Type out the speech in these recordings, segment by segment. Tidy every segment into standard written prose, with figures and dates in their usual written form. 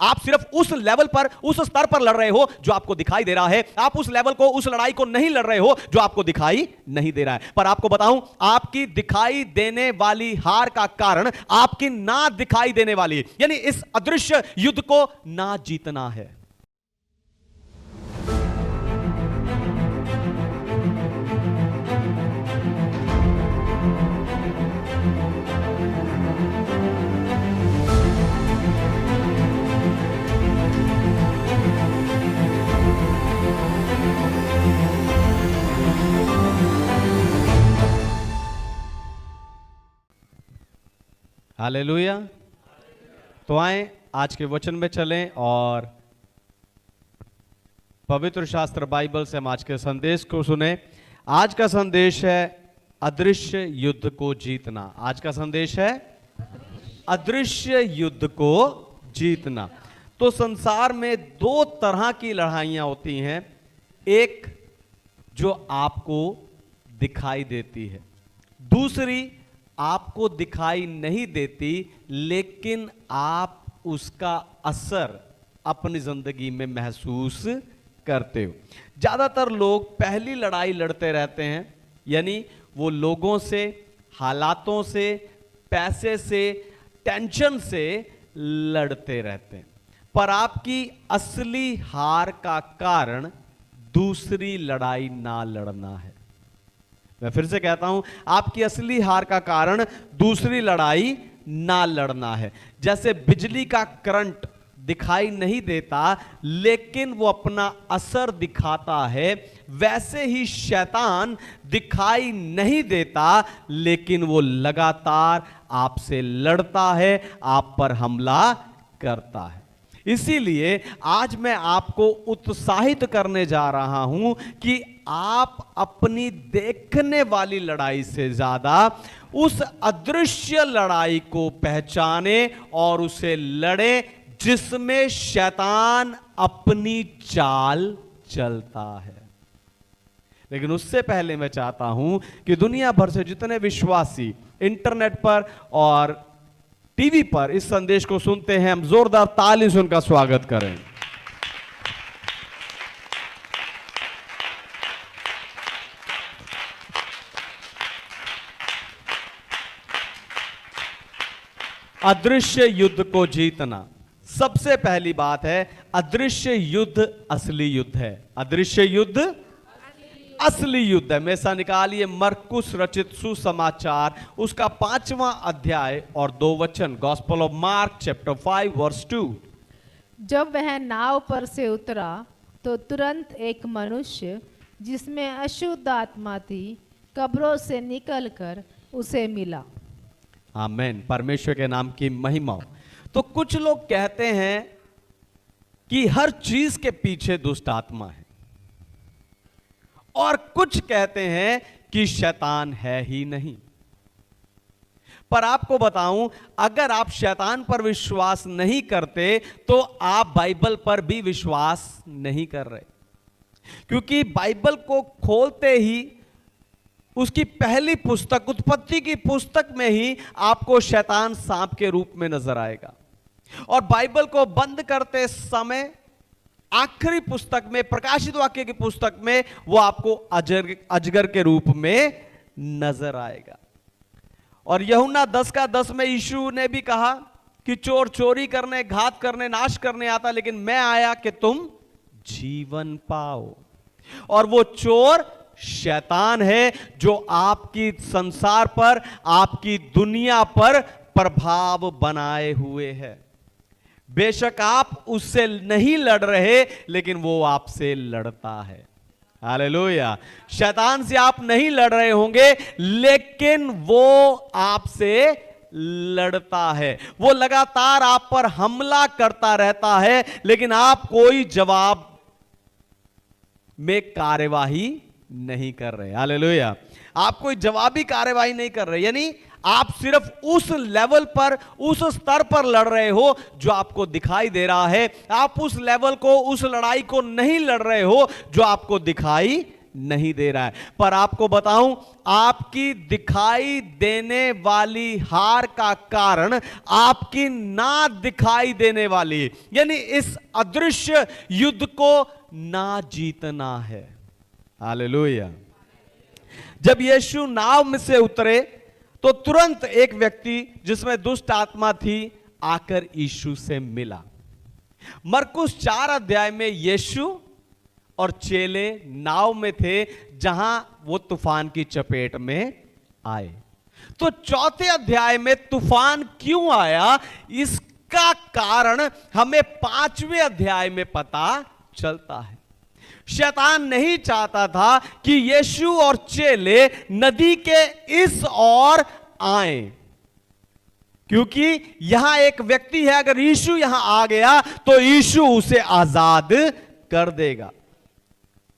आप सिर्फ उस लेवल पर, उस स्तर पर लड़ रहे हो जो आपको दिखाई दे रहा है। आप उस लेवल को, उस लड़ाई को नहीं लड़ रहे हो जो आपको दिखाई नहीं दे रहा है। पर आपको बताऊं, आपकी दिखाई देने वाली हार का कारण आपकी ना दिखाई देने वाली, यानी इस अदृश्य युद्ध को ना जीतना है। हालेलुया। तो आए आज के वचन में चलें और पवित्र शास्त्र बाइबल से हम आज के संदेश को सुने। आज का संदेश है अदृश्य युद्ध को जीतना। आज का संदेश है अदृश्य युद्ध को जीतना। तो संसार में दो तरह की लड़ाइयां होती हैं, एक जो आपको दिखाई देती है, दूसरी आपको दिखाई नहीं देती लेकिन आप उसका असर अपनी जिंदगी में महसूस करते हो। ज्यादातर लोग पहली लड़ाई लड़ते रहते हैं, यानी वो लोगों से, हालातों से, पैसे से, टेंशन से लड़ते रहते हैं। पर आपकी असली हार का कारण दूसरी लड़ाई ना लड़ना है। मैं फिर से कहता हूं, आपकी असली हार का कारण दूसरी लड़ाई ना लड़ना है। जैसे बिजली का करंट दिखाई नहीं देता लेकिन वो अपना असर दिखाता है, वैसे ही शैतान दिखाई नहीं देता लेकिन वो लगातार आपसे लड़ता है, आप पर हमला करता है। इसीलिए आज मैं आपको उत्साहित करने जा रहा हूं कि आप अपनी देखने वाली लड़ाई से ज्यादा उस अदृश्य लड़ाई को पहचाने और उसे लड़े जिसमें शैतान अपनी चाल चलता है। लेकिन उससे पहले मैं चाहता हूं कि दुनिया भर से जितने विश्वासी इंटरनेट पर और टीवी पर इस संदेश को सुनते हैं, हम जोरदार ताली से उनका स्वागत करें। अदृश्य युद्ध को जीतना। सबसे पहली बात है, अदृश्य युद्ध असली युद्ध है। अदृश्य युद्ध असली युद्ध है। मेसा निकालिए मरकुस रचित सुसमाचार उसका 5वां अध्याय और 2 वचन। Gospel of Mark chapter 5 verse 2। जब वह नाव पर से उतरा तो तुरंत एक मनुष्य जिसमें अशुद्ध आत्मा थी कब्रों से निकलकर उसे मिला। आमीन। परमेश्वर के नाम की महिमा हो। तो कुछ लोग कहते हैं कि हर चीज के पीछे दुष्ट आत्मा है, और कुछ कहते हैं कि शैतान है ही नहीं। पर आपको बताऊं, अगर आप शैतान पर विश्वास नहीं करते तो आप बाइबल पर भी विश्वास नहीं कर रहे, क्योंकि बाइबल को खोलते ही उसकी पहली पुस्तक, उत्पत्ति की पुस्तक में ही आपको शैतान सांप के रूप में नजर आएगा, और बाइबल को बंद करते समय आखिरी पुस्तक में, प्रकाशित वाक्य की पुस्तक में, वो आपको अजगर के रूप में नजर आएगा। और यूहन्ना 10:10 में यीशु ने भी कहा कि चोर चोरी करने, घात करने, नाश करने आता, लेकिन मैं आया कि तुम जीवन पाओ। और वो चोर शैतान है जो आपकी संसार पर, आपकी दुनिया पर प्रभाव बनाए हुए है। बेशक आप उससे नहीं लड़ रहे लेकिन वो आपसे लड़ता है। हालेलुया। शैतान से आप नहीं लड़ रहे होंगे लेकिन वो आपसे लड़ता है। वो लगातार आप पर हमला करता रहता है लेकिन आप कोई जवाब में कार्यवाही नहीं कर रहे। हालेलुया। आप कोई जवाबी कार्यवाही नहीं कर रहे, यानी आप सिर्फ उस लेवल पर, उस स्तर पर लड़ रहे हो जो आपको दिखाई दे रहा है। आप उस लेवल को, उस लड़ाई को नहीं लड़ रहे हो जो आपको दिखाई नहीं दे रहा है। पर आपको बताऊं, आपकी दिखाई देने वाली हार का कारण आपकी ना दिखाई देने वाली, यानी इस अदृश्य युद्ध को ना जीतना है। हालेलुया। जब यीशु नाव में से उतरे तो तुरंत एक व्यक्ति जिसमें दुष्ट आत्मा थी आकर यीशु से मिला। मरकुस 4 अध्याय में यीशु और चेले नाव में थे जहां वो तूफान की चपेट में आए। तो 4थे अध्याय में तूफान क्यों आया, इसका कारण हमें 5वें अध्याय में पता चलता है। शैतान नहीं चाहता था कि यीशु और चेले नदी के इस ओर आए, क्योंकि यहां एक व्यक्ति है, अगर यीशु यहां आ गया तो यीशु उसे आजाद कर देगा।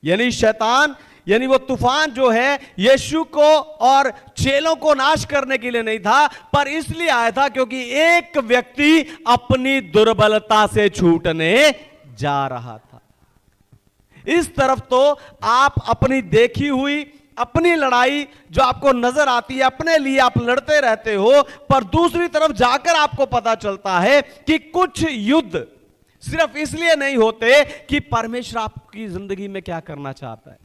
यानी शैतान, यानी वो तूफान जो है यीशु को और चेलों को नाश करने के लिए नहीं था, पर इसलिए आया था क्योंकि एक व्यक्ति अपनी दुर्बलता से छूटने जा रहा था। इस तरफ तो आप अपनी देखी हुई अपनी लड़ाई जो आपको नजर आती है, अपने लिए आप लड़ते रहते हो, पर दूसरी तरफ जाकर आपको पता चलता है कि कुछ युद्ध सिर्फ इसलिए नहीं होते कि परमेश्वर आपकी जिंदगी में क्या करना चाहता है,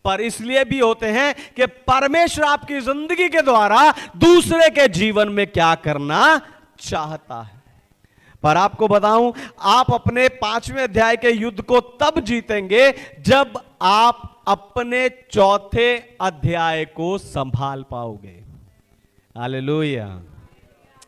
पर इसलिए भी होते हैं कि परमेश्वर आपकी जिंदगी के द्वारा दूसरे के जीवन में क्या करना चाहता है। पर आपको बताऊं, आप अपने 5वें अध्याय के युद्ध को तब जीतेंगे जब आप अपने 4थे अध्याय को संभाल पाओगे। हालेलुया।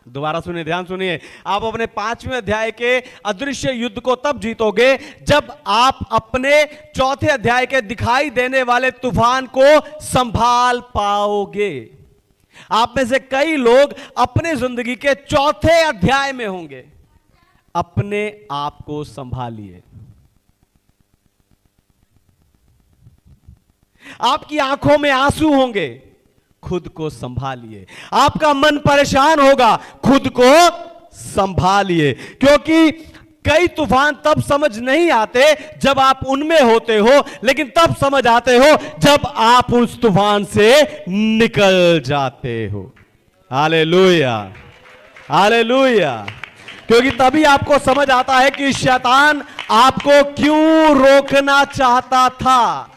दोबारा सुनिए, ध्यान सुनिए। आप अपने 5वें अध्याय के अदृश्य युद्ध को तब जीतोगे जब आप अपने 4थे अध्याय के दिखाई देने वाले तूफान को संभाल पाओगे। आप में से कई लोग अपने जिंदगी के 4थे अध्याय में होंगे। अपने आप को संभालिए। आपकी आंखों में आंसू होंगे, खुद को संभालिए। आपका मन परेशान होगा, खुद को संभालिए, क्योंकि कई तूफान तब समझ नहीं आते जब आप उनमें होते हो, लेकिन तब समझ आते हो जब आप उस तूफान से निकल जाते हो। Hallelujah, hallelujah. क्योंकि तभी आपको समझ आता है कि शैतान आपको क्यों रोकना चाहता था,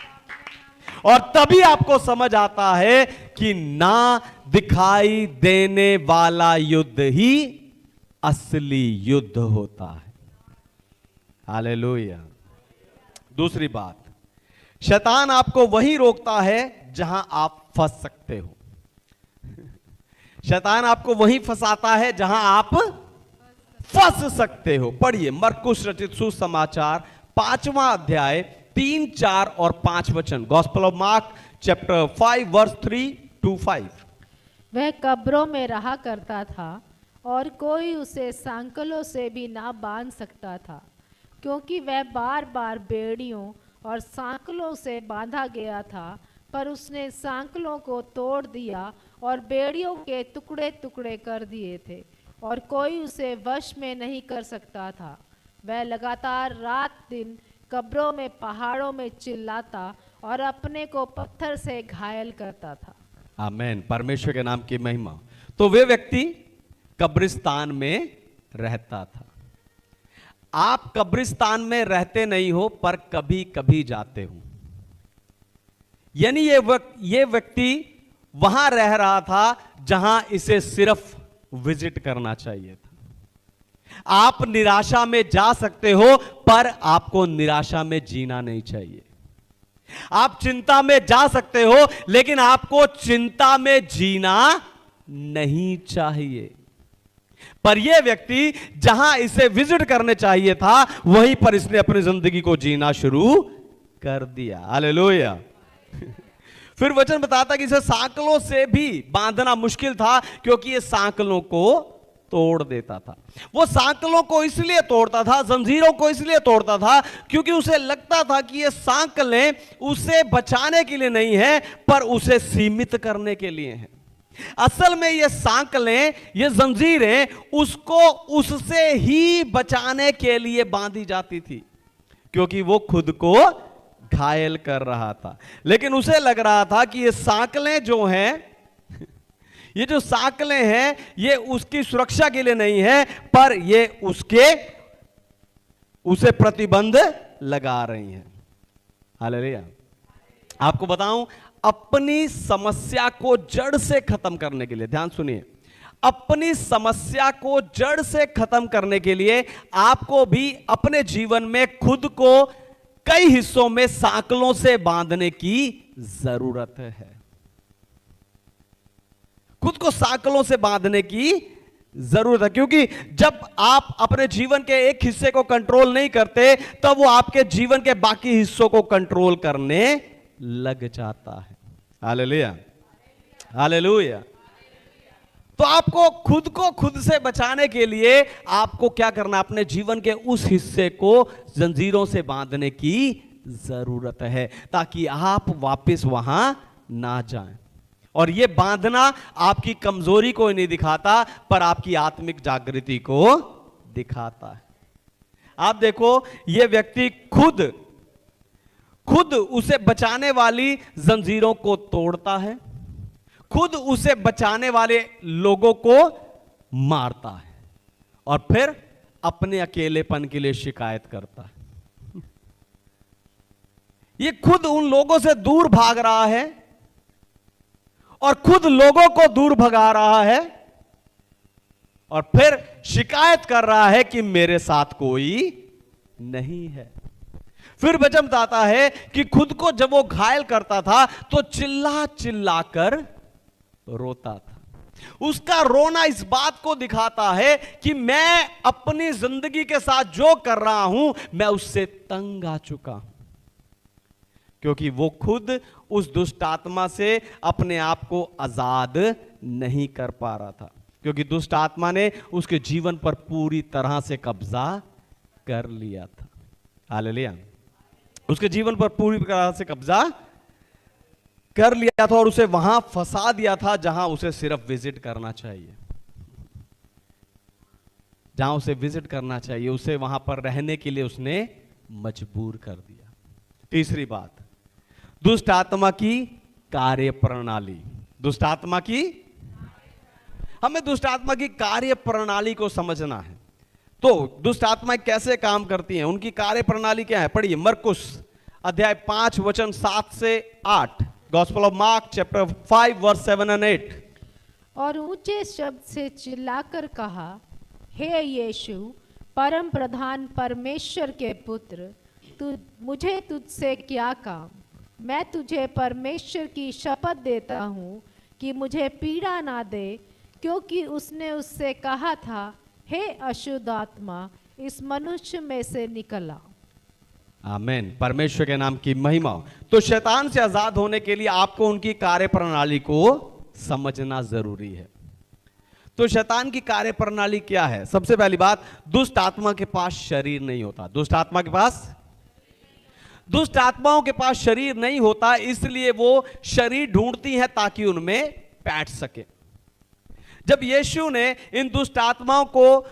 और तभी आपको समझ आता है कि ना दिखाई देने वाला युद्ध ही असली युद्ध होता है। हालेलुया। दूसरी बात, शैतान आपको वहीं रोकता है जहां आप फंस सकते हो। शैतान आपको वहीं फंसाता है जहां आप फंस सकते हो। पढ़िए मरकुस रचित सुसमाचार 5वां अध्याय 3, 4 और 5 वचन। Gospel of Mark chapter 5 verse 3 to 5। वह कब्रों में रहा करता था और कोई उसे सांकलों से भी ना बांध सकता था, क्योंकि वह बार बार बेड़ियों और सांकलों से बांधा गया था। पर उसने सांकलों को तोड़ दिया और बेड़ियों के टुकड़े टुकड़े कर दिए थे, और कोई उसे वश में नहीं कर सकता था। वह लगातार रात दिन कब्रों में पहाड़ों में चिल्लाता और अपने को पत्थर से घायल करता था। आमीन। परमेश्वर के नाम की महिमा। तो वे व्यक्ति कब्रिस्तान में रहता था। आप कब्रिस्तान में रहते नहीं हो, पर कभी कभी जाते हो। यानी ये व्यक्ति वहां रह रहा था जहां इसे सिर्फ विजिट करना चाहिए था। आप निराशा में जा सकते हो, पर आपको निराशा में जीना नहीं चाहिए। आप चिंता में जा सकते हो, लेकिन आपको चिंता में जीना नहीं चाहिए। पर यह व्यक्ति जहां इसे विजिट करने चाहिए था, वहीं पर इसने अपनी जिंदगी को जीना शुरू कर दिया। हालेलुया। फिर वचन बताता कि इसे सांकलों से भी बांधना मुश्किल था, क्योंकि ये सांकलों को तोड़ देता था। वो सांकलों को इसलिए तोड़ता था, जंजीरों को इसलिए तोड़ता था, क्योंकि उसे लगता था कि ये सांकलें उसे बचाने के लिए नहीं है, पर उसे सीमित करने के लिए हैं। असल में ये सांकलें, ये जंजीरें उसको उससे ही बचाने के लिए बांधी जाती थी, क्योंकि वो खुद को घायल कर रहा था। लेकिन उसे लग रहा था कि ये सांकलें जो हैं, ये जो सांकलें हैं, ये उसकी सुरक्षा के लिए नहीं है, पर ये उसे प्रतिबंध लगा रही हैं। हालेलुया। आपको बताऊं, अपनी समस्या को जड़ से खत्म करने के लिए, ध्यान सुनिए, अपनी समस्या को जड़ से खत्म करने के लिए आपको भी अपने जीवन में खुद को कई हिस्सों में सांकलों से बांधने की जरूरत है। खुद को सांकलों से बांधने की जरूरत है, क्योंकि जब आप अपने जीवन के एक हिस्से को कंट्रोल नहीं करते, तब वो आपके जीवन के बाकी हिस्सों को कंट्रोल करने लग जाता है। Hallelujah, hallelujah. तो आपको खुद को खुद से बचाने के लिए आपको क्या करना, अपने जीवन के उस हिस्से को जंजीरों से बांधने की जरूरत है, ताकि आप वापस वहां ना जाएं। और यह बांधना आपकी कमजोरी को नहीं दिखाता, पर आपकी आत्मिक जागृति को दिखाता है। आप देखो, यह व्यक्ति खुद उसे बचाने वाली जंजीरों को तोड़ता है, खुद उसे बचाने वाले लोगों को मारता है, और फिर अपने अकेलेपन के लिए शिकायत करता है। ये खुद उन लोगों से दूर भाग रहा है और खुद लोगों को दूर भगा रहा है, और फिर शिकायत कर रहा है कि मेरे साथ कोई नहीं है। फिर वचन बताता है कि खुद को जब वो घायल करता था तो चिल्ला चिल्ला कर रोता था। उसका रोना इस बात को दिखाता है कि मैं अपनी जिंदगी के साथ जो कर रहा हूं, मैं उससे तंग आ चुका हूं, क्योंकि वो खुद उस दुष्ट आत्मा से अपने आप को आजाद नहीं कर पा रहा था, क्योंकि दुष्ट आत्मा ने उसके जीवन पर पूरी तरह से कब्जा कर लिया था। हालेलुया। उसके जीवन पर पूरी तरह से कब्जा कर लिया था और उसे वहां फंसा दिया था जहां उसे सिर्फ विजिट करना चाहिए, जहां उसे विजिट करना चाहिए, उसे वहां पर रहने के लिए उसने मजबूर कर दिया। तीसरी बात, दुष्ट आत्मा की कार्य प्रणाली। दुष्ट आत्मा की, हमें दुष्ट आत्मा की कार्य प्रणाली को समझना है। तो दुष्ट आत्माएं कैसे काम करती हैं, उनकी कार्य प्रणाली क्या है? पढ़िए मरकुस अध्याय 5 वचन 7 से 8। Gospel of Mark chapter 5 verse 7 and 8। और ऊंचे शब्द से चिल्लाकर कहा, हे यीशु, परम प्रधान परमेश्वर के पुत्र, मुझे तुझसे क्या काम? मैं तुझे परमेश्वर की शपथ देता हूँ कि मुझे पीड़ा ना दे, क्योंकि उसने उससे कहा था, हे अशुद्ध आत्मा, इस मनुष्य में से निकला। आमीन। परमेश्वर के नाम की महिमा हो। तो शैतान से आजाद होने के लिए आपको उनकी कार्य प्रणाली को समझना जरूरी है। तो शैतान की कार्य प्रणाली क्या है? सबसे पहली बात, दुष्ट आत्मा के पास शरीर नहीं होता। दुष्ट आत्माओं के पास शरीर नहीं होता, इसलिए वो शरीर ढूंढती हैं ताकि उनमें बैठ सके। जब यीशु ने इन दुष्ट आत्माओं को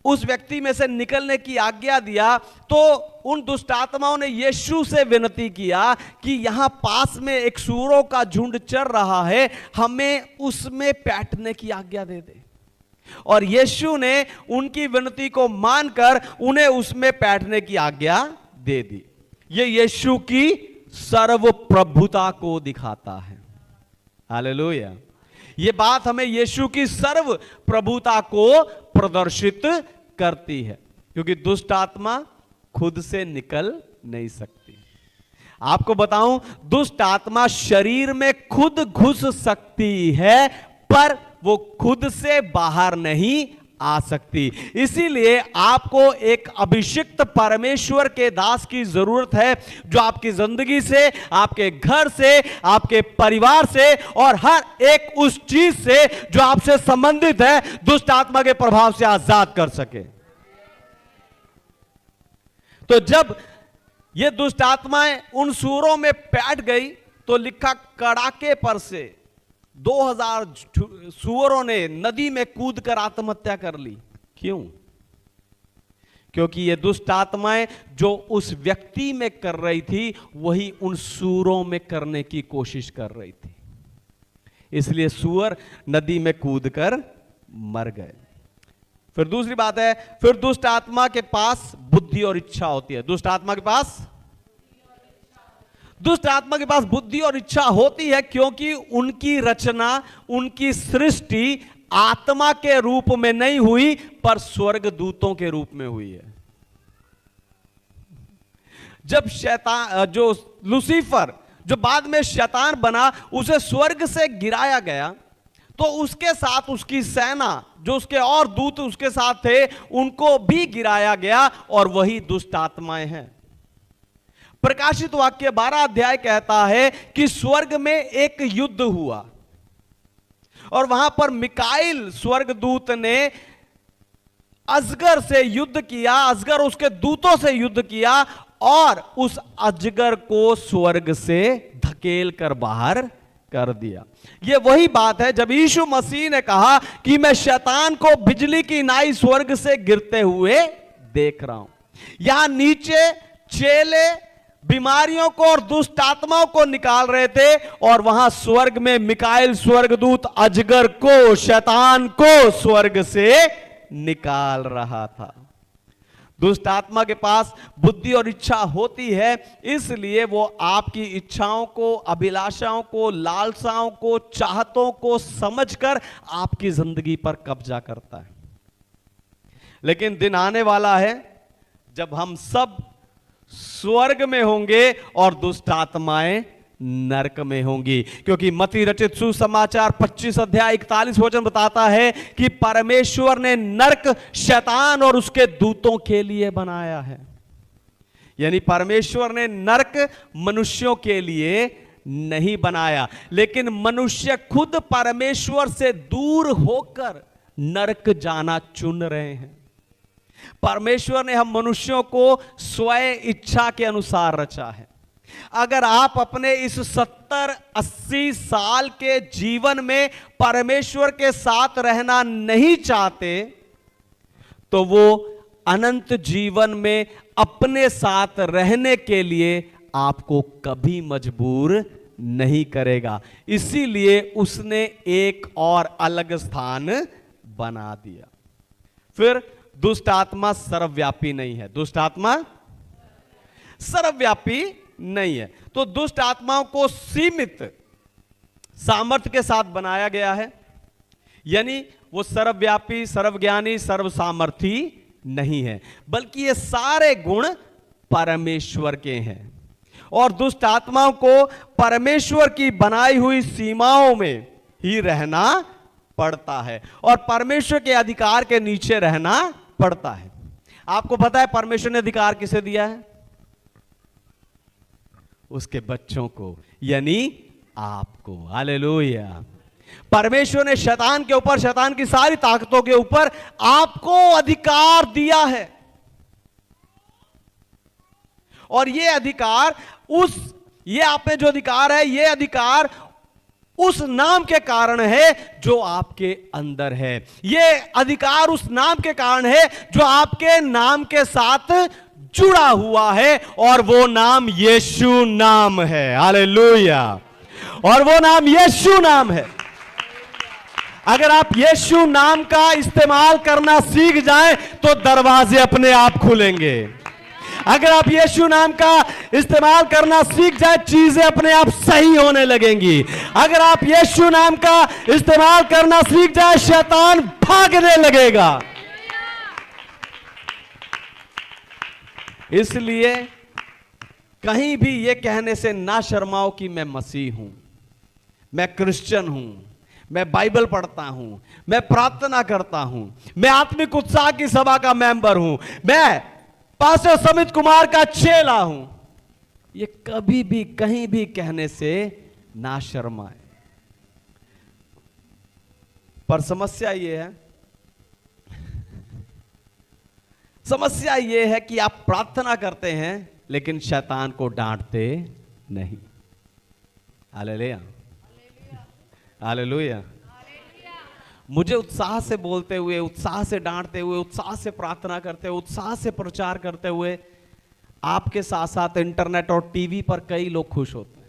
उस व्यक्ति में से निकलने की आज्ञा दिया, तो उन दुष्ट आत्माओं ने यीशु से विनती किया कि यहां पास में एक सूरों का झुंड चर रहा है, हमें उसमें बैठने की आज्ञा दे दे। और यीशु ने उनकी विनती को मानकर उन्हें उसमें बैठने की आज्ञा दे दी। यह यीशु की सर्व प्रभुता को दिखाता है। हालेलुया। यह बात हमें यीशु की सर्व प्रभुता को प्रदर्शित करती है, क्योंकि दुष्ट आत्मा खुद से निकल नहीं सकती। आपको बताऊं, दुष्ट आत्मा शरीर में खुद घुस सकती है, पर वो खुद से बाहर नहीं आ सकती। इसीलिए आपको एक अभिषिक्त परमेश्वर के दास की जरूरत है, जो आपकी जिंदगी से, आपके घर से, आपके परिवार से और हर एक उस चीज से जो आपसे संबंधित है, दुष्ट आत्मा के प्रभाव से आजाद कर सके। तो जब ये दुष्ट आत्माएं उन सूरों में बैठ गई, तो लिखा कड़ाके पर से 2000 सूअरों ने नदी में कूदकर आत्महत्या कर ली। क्यों? क्योंकि ये दुष्ट आत्माएं जो उस व्यक्ति में कर रही थी वही उन सूअरों में करने की कोशिश कर रही थी, इसलिए सूअर नदी में कूदकर मर गए। फिर दूसरी बात है, फिर दुष्ट आत्मा के पास बुद्धि और इच्छा होती है। दुष्ट आत्मा के पास बुद्धि और इच्छा होती है, क्योंकि उनकी रचना, उनकी सृष्टि आत्मा के रूप में नहीं हुई पर स्वर्ग दूतों के रूप में हुई है। जब शैतान, जो लूसीफर, जो बाद में शैतान बना, उसे स्वर्ग से गिराया गया, तो उसके साथ उसकी सेना, जो उसके और दूत उसके साथ थे, उनको भी गिराया गया, और वही दुष्ट आत्माएं हैं। प्रकाशित वाक्य 12 अध्याय कहता है कि स्वर्ग में एक युद्ध हुआ, और वहां पर मिकाइल स्वर्गदूत ने अजगर से युद्ध किया, अजगर उसके दूतों से युद्ध किया, और उस अजगर को स्वर्ग से धकेल कर बाहर कर दिया। यह वही बात है जब यीशु मसीह ने कहा कि मैं शैतान को बिजली की नाई स्वर्ग से गिरते हुए देख रहा हूं। यहां नीचे चेले बीमारियों को और दुष्ट आत्माओं को निकाल रहे थे, और वहां स्वर्ग में मिकाइल स्वर्गदूत अजगर को, शैतान को स्वर्ग से निकाल रहा था। दुष्ट आत्मा के पास बुद्धि और इच्छा होती है, इसलिए वो आपकी इच्छाओं को, अभिलाषाओं को, लालसाओं को, चाहतों को समझकर आपकी जिंदगी पर कब्जा करता है। लेकिन दिन आने वाला है जब हम सब स्वर्ग में होंगे और दुष्ट आत्माएं नरक में होंगी, क्योंकि मत्ती रचित सुसमाचार 25 अध्याय 41 वचन बताता है कि परमेश्वर ने नरक शैतान और उसके दूतों के लिए बनाया है। यानी परमेश्वर ने नरक मनुष्यों के लिए नहीं बनाया, लेकिन मनुष्य खुद परमेश्वर से दूर होकर नरक जाना चुन रहे हैं। परमेश्वर ने हम मनुष्यों को स्वयं इच्छा के अनुसार रचा है। अगर आप अपने इस 70-80 साल के जीवन में परमेश्वर के साथ रहना नहीं चाहते, तो वो अनंत जीवन में अपने साथ रहने के लिए आपको कभी मजबूर नहीं करेगा। इसीलिए उसने एक और अलग स्थान बना दिया। फिर दुष्ट आत्मा सर्वव्यापी नहीं है। दुष्ट आत्मा सर्वव्यापी नहीं है, तो दुष्ट आत्माओं को सीमित सामर्थ्य के साथ बनाया गया है। यानी वो सर्वव्यापी, सर्वज्ञानी, सर्वसामर्थी नहीं है, बल्कि ये सारे गुण परमेश्वर के हैं। और दुष्ट आत्माओं को परमेश्वर की बनाई हुई सीमाओं में ही रहना पड़ता है, और परमेश्वर के अधिकार के नीचे रहना पड़ता है। आपको पता है परमेश्वर ने अधिकार किसे दिया है? उसके बच्चों को, यानी आपको। हालेलुया। परमेश्वर ने शैतान के ऊपर, शैतान की सारी ताकतों के ऊपर आपको अधिकार दिया है, और यह अधिकार ये आप में जो अधिकार है, यह अधिकार उस नाम के कारण है जो आपके अंदर है। यह अधिकार उस नाम के कारण है जो आपके नाम के साथ जुड़ा हुआ है, और वो नाम यीशु नाम है। हालेलुया। और वो नाम यीशु नाम है। अगर आप यीशु नाम का इस्तेमाल करना सीख जाएं तो दरवाजे अपने आप खुलेंगे। अगर आप यीशु नाम का इस्तेमाल करना सीख जाए, चीजें अपने आप सही होने लगेंगी। अगर आप यीशु नाम का इस्तेमाल करना सीख जाए, शैतान भागने लगेगा। इसलिए कहीं भी यह कहने से ना शर्माओ कि मैं मसीह हूं, मैं क्रिश्चियन हूं, मैं बाइबल पढ़ता हूं, मैं प्रार्थना करता हूं, मैं आत्मिक उत्साह की सभा का मेंबर हूं, मैं पास्टर समित कुमार का चेला हूं। ये कभी भी कहीं भी कहने से ना शर्माए। पर समस्या ये है कि आप प्रार्थना करते हैं लेकिन शैतान को डांटते नहीं। Hallelujah, hallelujah. मुझे उत्साह से बोलते हुए, उत्साह से डांटते हुए, उत्साह से प्रार्थना करते हुए, उत्साह से प्रचार करते हुए आपके साथ साथ इंटरनेट और टीवी पर कई लोग खुश होते हैं।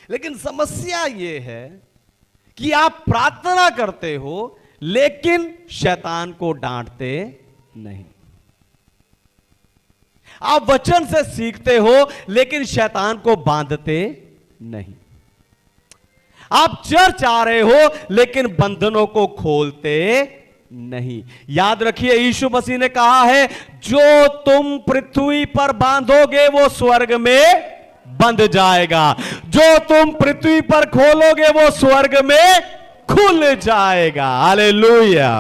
लेकिन समस्या यह है कि आप प्रार्थना करते हो लेकिन शैतान को डांटते नहीं। आप वचन से सीखते हो लेकिन शैतान को बांधते नहीं। आप चर्च आ रहे हो लेकिन बंधनों को खोलते नहीं। याद रखिए, यीशु मसीह ने कहा है, जो तुम पृथ्वी पर बांधोगे वो स्वर्ग में बंध जाएगा, जो तुम पृथ्वी पर खोलोगे वो स्वर्ग में खुल जाएगा। Hallelujah,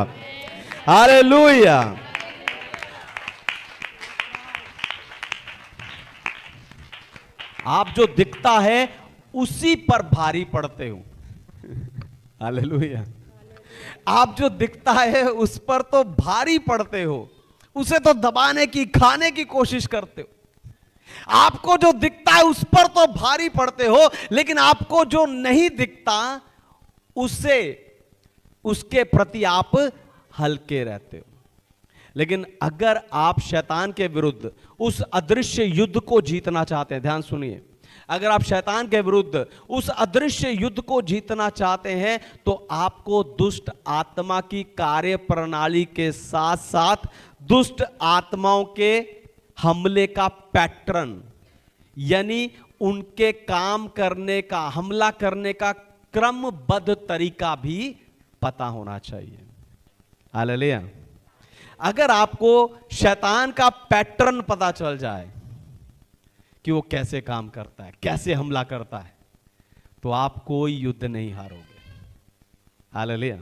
hallelujah. आप जो दिखता है उसी पर भारी पड़ते हो। हालेलुया। आप जो दिखता है उस पर तो भारी पड़ते हो, उसे तो दबाने की, खाने की कोशिश करते हो। आपको जो दिखता है उस पर तो भारी पड़ते हो, लेकिन आपको जो नहीं दिखता उससे, उसके प्रति आप हल्के रहते हो। लेकिन अगर आप शैतान के विरुद्ध उस अदृश्य युद्ध को जीतना चाहते हैं, ध्यान सुनिए, अगर आप शैतान के विरुद्ध उस अदृश्य युद्ध को जीतना चाहते हैं तो आपको दुष्ट आत्मा की कार्य प्रणाली के साथ साथ दुष्ट आत्माओं के हमले का पैटर्न, यानी उनके काम करने का, हमला करने का क्रमबद्ध तरीका भी पता होना चाहिए। हालेलुया। अगर आपको शैतान का पैटर्न पता चल जाए कि वो कैसे काम करता है, कैसे हमला करता है, तो आप कोई युद्ध नहीं हारोगे। हालेलुया।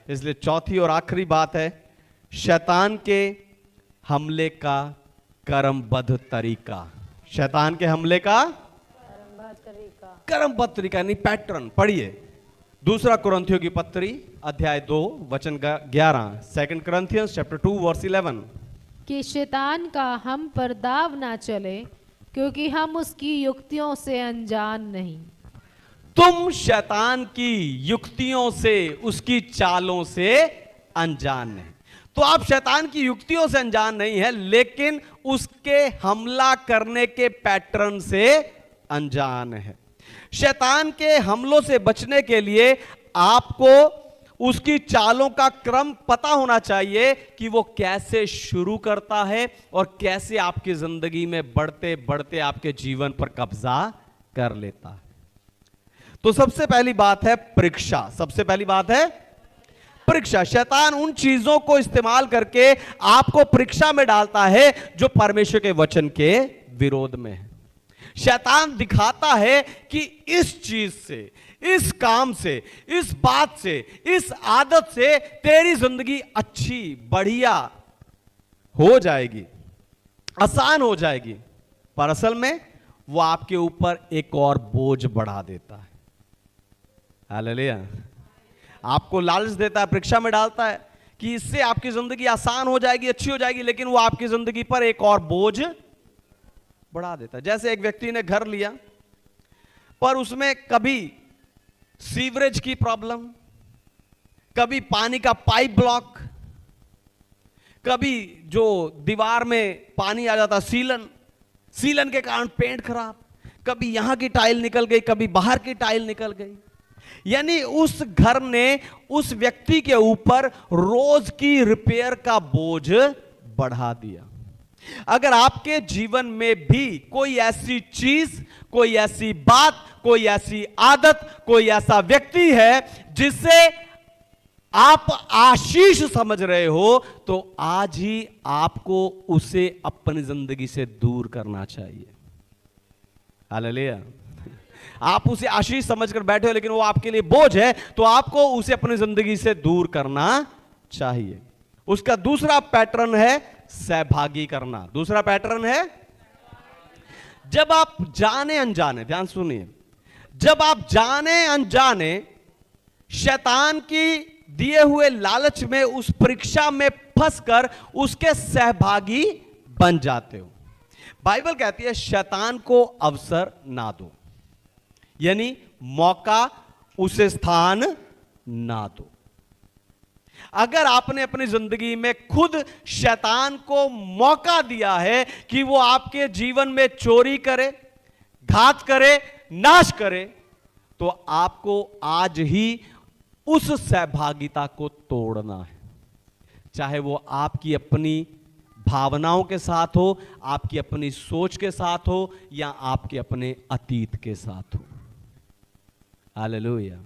इसलिए चौथी और आखिरी बात है, शैतान के हमले का क्रमबद्ध तरीका। शैतान के हमले का क्रमबद्ध तरीका, यानी पैटर्न। पढ़िए दूसरा कुरिन्थियों की पत्री अध्याय 2 वचन 11, 2 Corinthians chapter 2 verse 11, कि शैतान का हम पर दाव ना चले, क्योंकि हम उसकी युक्तियों से अनजान नहीं। तुम शैतान की युक्तियों से, उसकी चालों से अनजान नहीं। तो आप शैतान की युक्तियों से अनजान नहीं है, लेकिन उसके हमला करने के पैटर्न से अनजान है। शैतान के हमलों से बचने के लिए आपको उसकी चालों का क्रम पता होना चाहिए कि वो कैसे शुरू करता है और कैसे आपकी जिंदगी में बढ़ते बढ़ते आपके जीवन पर कब्जा कर लेता है। तो सबसे पहली बात है परीक्षा। सबसे पहली बात है परीक्षा। शैतान उन चीजों को इस्तेमाल करके आपको परीक्षा में डालता है जो परमेश्वर के वचन के विरोध में है। शैतान दिखाता है कि इस चीज से, इस काम से, इस बात से, इस आदत से तेरी जिंदगी अच्छी, बढ़िया हो जाएगी, आसान हो जाएगी, पर असल में वो आपके ऊपर एक और बोझ बढ़ा देता है। हालेलुया। आपको लालच देता है, परीक्षा में डालता है कि इससे आपकी जिंदगी आसान हो जाएगी, अच्छी हो जाएगी, लेकिन वो आपकी जिंदगी पर एक और बोझ बढ़ा देता है। जैसे एक व्यक्ति ने घर लिया, पर उसमें कभी सीवरेज की प्रॉब्लम, कभी पानी का पाइप ब्लॉक, कभी जो दीवार में पानी आ जाता सीलन के कारण पेंट खराब, कभी यहां की टाइल निकल गई, कभी बाहर की टाइल निकल गई। यानी उस घर ने उस व्यक्ति के ऊपर रोज की रिपेयर का बोझ बढ़ा दिया। अगर आपके जीवन में भी कोई ऐसी चीज, कोई ऐसी बात, कोई ऐसी आदत, कोई ऐसा व्यक्ति है जिसे आप आशीष समझ रहे हो, तो आज ही आपको उसे अपनी जिंदगी से दूर करना चाहिए। हालेलुया। आप उसे आशीष समझकर बैठे हो, लेकिन वो आपके लिए बोझ है, तो आपको उसे अपनी जिंदगी से दूर करना चाहिए। उसका दूसरा पैटर्न है सहभागी करना। दूसरा पैटर्न है, जब आप जाने अनजाने, ध्यान सुनिए, जब आप जाने अनजाने शैतान की दिए हुए लालच में, उस परीक्षा में फंसकर उसके सहभागी बन जाते हो। बाइबल कहती है शैतान को अवसर ना दो, यानी मौका, उसे स्थान ना दो। अगर आपने अपनी जिंदगी में खुद शैतान को मौका दिया है कि वो आपके जीवन में चोरी करे, घात करे, नाश करे, तो आपको आज ही उस सहभागिता को तोड़ना है। चाहे वो आपकी अपनी भावनाओं के साथ हो, आपकी अपनी सोच के साथ हो, या आपके अपने अतीत के साथ हो। हालेलुया।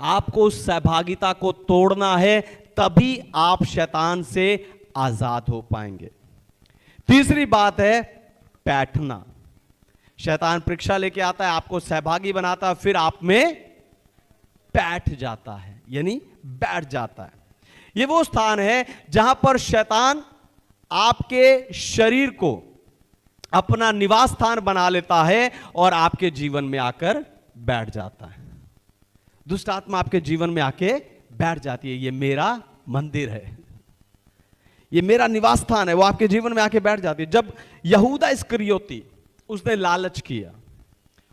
आपको उस सहभागिता को तोड़ना है, तभी आप शैतान से आजाद हो पाएंगे। तीसरी बात है बैठना। शैतान परीक्षा लेके आता है, आपको सहभागी बनाता है, फिर आप में बैठ जाता है, यानी बैठ जाता है। यह वो स्थान है जहां पर शैतान आपके शरीर को अपना निवास स्थान बना लेता है और आपके जीवन में आकर बैठ जाता है। दुष्ट आत्मा आपके जीवन में आके बैठ जाती है। ये मेरा मंदिर है, ये मेरा निवास स्थान है, वो आपके जीवन में आके बैठ जाती है। जब यहूदा इस्करियोती उसने लालच किया,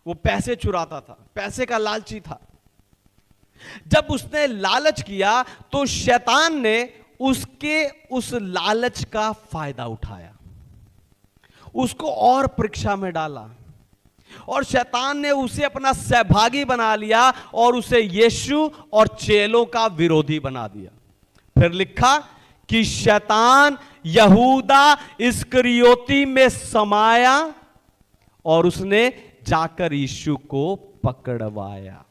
वो पैसे चुराता था, पैसे का लालची था। जब उसने लालच किया तो शैतान ने उसके उस लालच का फायदा उठाया, उसको और परीक्षा में डाला, और शैतान ने उसे अपना सहभागी बना लिया और उसे यीशु और चेलों का विरोधी बना दिया। फिर लिखा कि शैतान यहूदा इस्करियोती में समाया और उसने जाकर यीशु को पकड़वाया।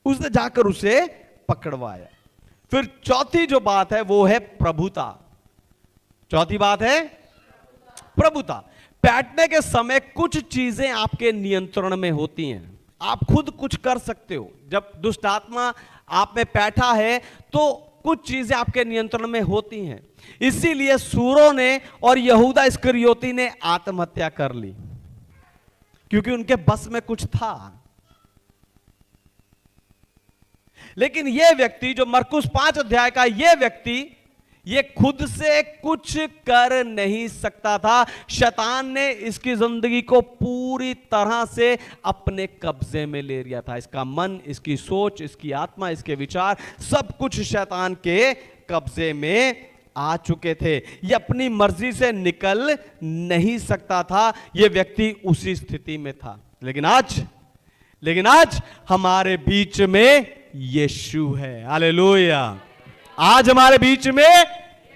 उसने जाकर उसे पकड़वाया। फिर चौथी जो बात है वो है प्रभुता। चौथी बात है प्रभुता। बैठने के समय कुछ चीजें आपके नियंत्रण में होती हैं, आप खुद कुछ कर सकते हो। जब दुष्ट आत्मा आप में बैठा है तो कुछ चीजें आपके नियंत्रण में होती हैं। इसीलिए सूरों ने और यहूदा इस्करियोती ने आत्महत्या कर ली, क्योंकि उनके बस में कुछ था। लेकिन यह व्यक्ति, जो मरकुस 5 अध्याय का यह व्यक्ति, ये खुद से कुछ कर नहीं सकता था। शैतान ने इसकी जिंदगी को पूरी तरह से अपने कब्जे में ले लिया था। इसका मन, इसकी सोच, इसकी आत्मा, इसके विचार, सब कुछ शैतान के कब्जे में आ चुके थे। ये अपनी मर्जी से निकल नहीं सकता था। ये व्यक्ति उसी स्थिति में था। लेकिन आज हमारे बीच में यीशु है। हालेलुया। आज हमारे बीच में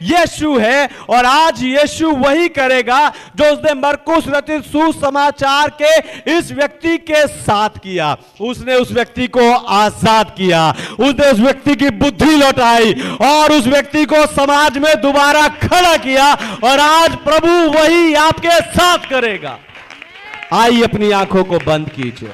यीशु है, और आज यीशु वही करेगा जो उसने मरकुस रचित सुसमाचार के इस व्यक्ति के साथ किया। उसने उस व्यक्ति को आजाद किया, उसने उस व्यक्ति की बुद्धि लौटाई और उस व्यक्ति को समाज में दोबारा खड़ा किया, और आज प्रभु वही आपके साथ करेगा। आइए अपनी आंखों को बंद कीजिए।